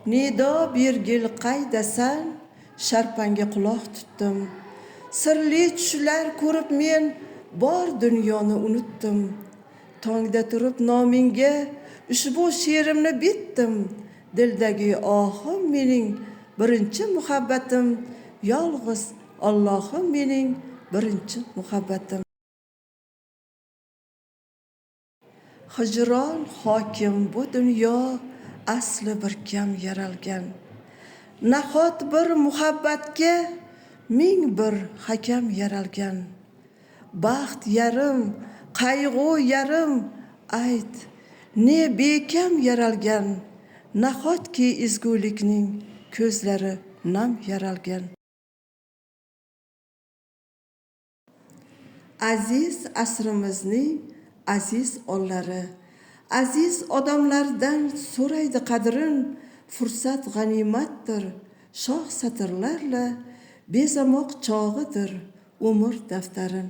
Nido bir gil qaydasan, sharpanga quloq tutdim. Sirli tushlar ko'rib men bor dunyoni unutdim. Tongda turib nomingga ushbu she'rimni bitdim. Dildagi ohim mening birinchi muhabbatim, yolg'iz Allohim mening birinchi muhabbatim. Hijron hokim bu dunyo, asli bir kam yaralgan. Nahot bir muhabbatga ming bir hakam yaralgan. Baxt yarim, qayg'u yarim, ayt, ne bekam yaralgan. Nahotki ezgulikning ko'zlari nam yaralgan. Aziz asrimizning aziz onlari, aziz odamlardan so'raydi qadrin. Fursat g'animatdir, shoh satrlarla bezamoq chog'idir umr daftarin.